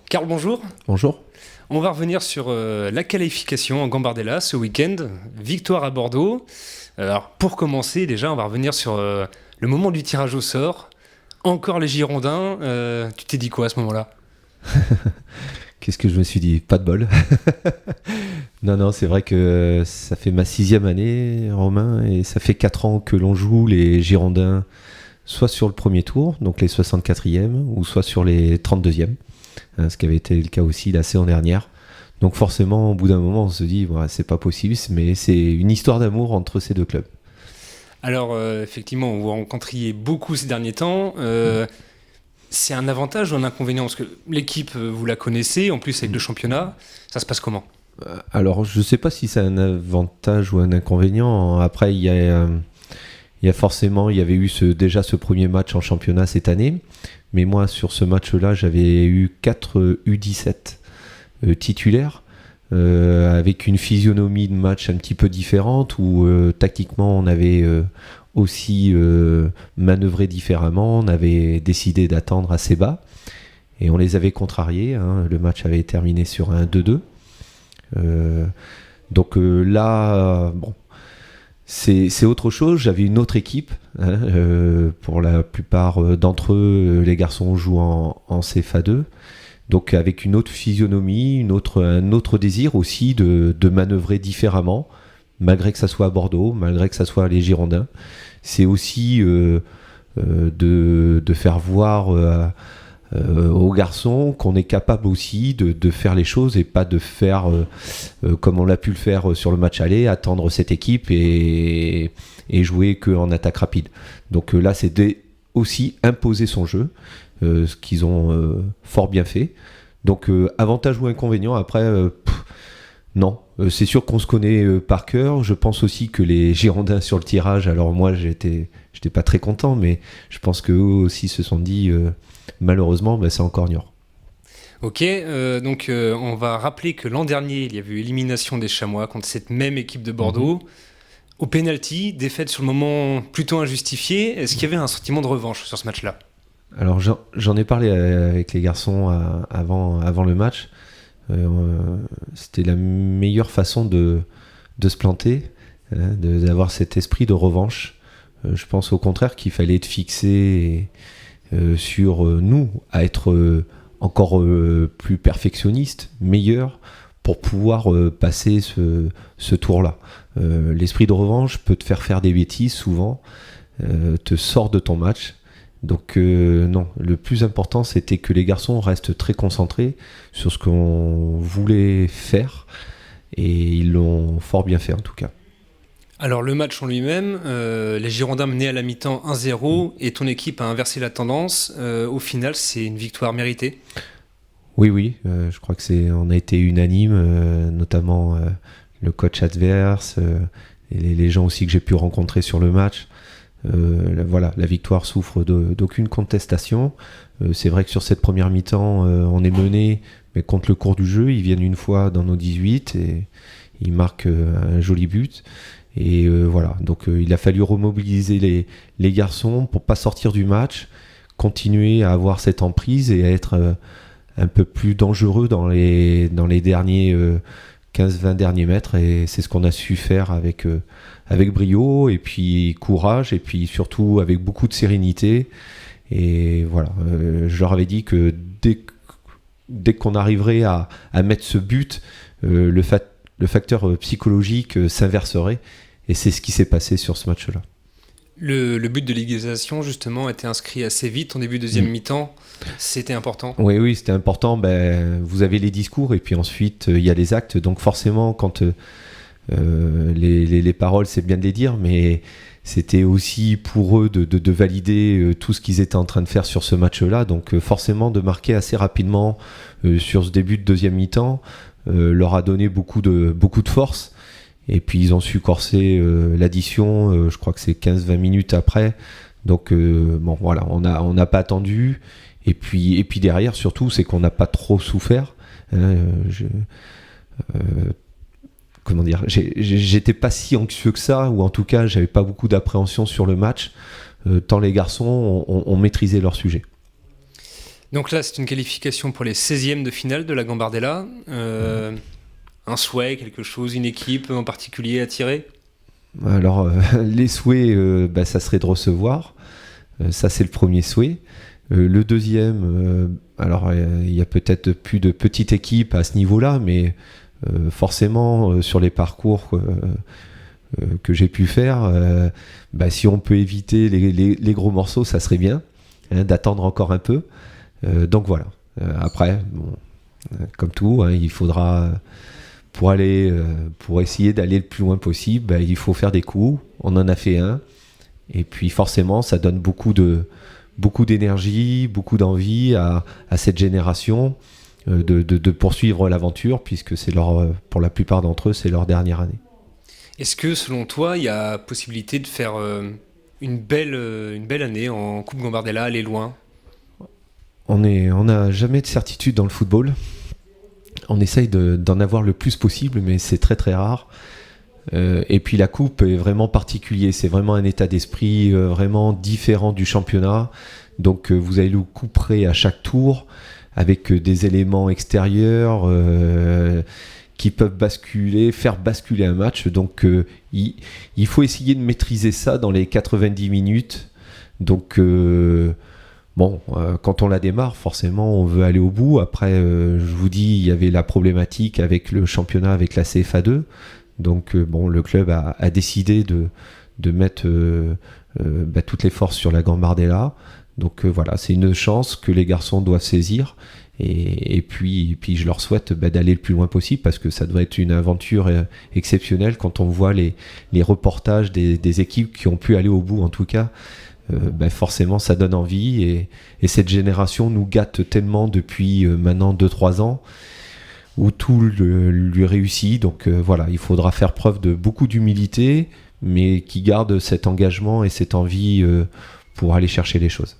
Karl, bonjour. Bonjour. On va revenir sur la qualification en Gambardella ce week-end. Victoire à Bordeaux. Alors, pour commencer, déjà, on va revenir sur le moment du tirage au sort. Encore les Girondins. Tu t'es dit quoi à ce moment-là ? Qu'est-ce que je me suis dit ? Pas de bol. Non, c'est vrai que ça fait ma 6e année, Romain, et ça fait 4 ans que l'on joue les Girondins, soit sur le premier tour, donc les 64e, ou soit sur les 32e, ce qui avait été le cas aussi la saison dernière. Donc forcément, au bout d'un moment, on se dit, c'est pas possible, mais c'est une histoire d'amour entre ces deux clubs. Alors, effectivement, vous rencontriez beaucoup ces derniers temps. C'est un avantage ou un inconvénient ? Parce que l'équipe, vous la connaissez, en plus avec le championnat, ça se passe comment ? Alors, je sais pas si c'est un avantage ou un inconvénient. Après, il y avait eu déjà ce premier match en championnat cette année. Mais moi, sur ce match-là, j'avais eu 4 U17 titulaires, avec une physionomie de match un petit peu différente, où tactiquement, on avait aussi manœuvré différemment. On avait décidé d'attendre assez bas. Et on les avait contrariés. Le match avait terminé sur un 2-2. Donc là, c'est autre chose. J'avais une autre équipe. Pour la plupart d'entre eux, les garçons jouent en CFA2. Donc avec une autre physionomie, un autre désir aussi de manœuvrer différemment, malgré que ça soit à Bordeaux, malgré que ça soit les Girondins. C'est aussi de faire voir aux garçons qu'on est capable aussi de faire les choses et pas de faire comme on l'a pu le faire sur le match aller, attendre cette équipe et jouer qu'en attaque rapide. Donc là, c'est aussi imposer son jeu, ce qu'ils ont fort bien fait. Donc avantage ou inconvénient, après, non. C'est sûr qu'on se connaît par cœur. Je pense aussi que les Girondins sur le tirage, alors moi j'étais pas très content, mais je pense qu'eux aussi se sont dit malheureusement c'est encore Niort. Ok, donc on va rappeler que l'an dernier il y avait eu élimination des Chamois contre cette même équipe de Bordeaux. Au pénalty, défaite sur le moment plutôt injustifiée. Est-ce qu'il y avait un sentiment de revanche sur ce match-là ? Alors j'en ai parlé avec les garçons avant le match. C'était la meilleure façon de se planter, d'avoir cet esprit de revanche. Je pense au contraire qu'il fallait être fixé sur nous, à être encore plus perfectionniste, meilleur, pour pouvoir passer ce tour-là. L'esprit de revanche peut te faire des bêtises souvent, te sort de ton match. Donc non, le plus important c'était que les garçons restent très concentrés sur ce qu'on voulait faire et ils l'ont fort bien fait en tout cas. Alors le match en lui-même, les Girondins menaient à la mi-temps 1-0 et ton équipe a inversé la tendance. Au final, c'est une victoire méritée. Oui, je crois que on a été unanime, notamment le coach adverse et les gens aussi que j'ai pu rencontrer sur le match. La victoire souffre d'aucune contestation. C'est vrai que sur cette première mi-temps, on est mené, mais contre le cours du jeu, ils viennent une fois dans nos 18 et ils marquent un joli but. Et donc il a fallu remobiliser les garçons pour pas sortir du match, continuer à avoir cette emprise et à être un peu plus dangereux dans les derniers 15-20 derniers mètres, et c'est ce qu'on a su faire avec brio et puis courage et puis surtout avec beaucoup de sérénité. Et voilà, je leur avais dit que dès qu'on arriverait à mettre ce but, le facteur psychologique s'inverserait, et c'est ce qui s'est passé sur ce match-là. Le but de l'égalisation, justement, a été inscrit assez vite en début de deuxième mi-temps. C'était important. Oui, c'était important. Vous avez les discours et puis ensuite il y a les actes. Donc forcément, quand les paroles, c'est bien de les dire, mais c'était aussi pour eux de valider tout ce qu'ils étaient en train de faire sur ce match-là. Donc forcément, de marquer assez rapidement sur ce début de deuxième mi-temps leur a donné beaucoup de force. Et puis ils ont su corser l'addition, je crois que c'est 15-20 minutes après. Donc on n'a pas attendu. Et puis derrière, surtout, c'est qu'on n'a pas trop souffert. J'étais pas si anxieux que ça, ou en tout cas, j'avais pas beaucoup d'appréhension sur le match, tant les garçons ont maîtrisé leur sujet. Donc là, c'est une qualification pour les 16e de finale de la Gambardella. Un souhait, quelque chose, une équipe en particulier à tirer? Alors, les souhaits, ça serait de recevoir. Ça, c'est le premier souhait. Le deuxième, alors il y a peut-être plus de petites équipes à ce niveau-là, mais forcément, sur les parcours que j'ai pu faire, si on peut éviter les gros morceaux, ça serait bien, d'attendre encore un peu. Donc voilà. Après, comme tout, il faudra, pour essayer d'aller le plus loin possible, il faut faire des coups. On en a fait un. Et puis forcément, ça donne beaucoup d'énergie, beaucoup d'envie à cette génération de poursuivre l'aventure, puisque pour la plupart d'entre eux, c'est leur dernière année. Est-ce que, selon toi, il y a possibilité de faire une belle année en Coupe Gambardella, aller loin? On n'a jamais de certitude dans le football. On essaye d'en avoir le plus possible, mais c'est très très rare. Et puis la coupe est vraiment particulier, c'est vraiment un état d'esprit vraiment différent du championnat. Donc vous avez le coup près à chaque tour, avec des éléments extérieurs qui peuvent faire basculer un match. Donc il faut essayer de maîtriser ça dans les 90 minutes. Donc quand on la démarre, forcément, on veut aller au bout. Après, je vous dis, il y avait la problématique avec le championnat, avec la CFA2. Donc, le club a décidé de mettre toutes les forces sur la Gambardella. Donc, voilà, c'est une chance que les garçons doivent saisir. Et puis, je leur souhaite d'aller le plus loin possible, parce que ça doit être une aventure exceptionnelle quand on voit les reportages des équipes qui ont pu aller au bout, en tout cas. Forcément ça donne envie, et cette génération nous gâte tellement depuis maintenant 2-3 ans où tout lui réussit. Donc voilà, il faudra faire preuve de beaucoup d'humilité, mais qui garde cet engagement et cette envie pour aller chercher les choses.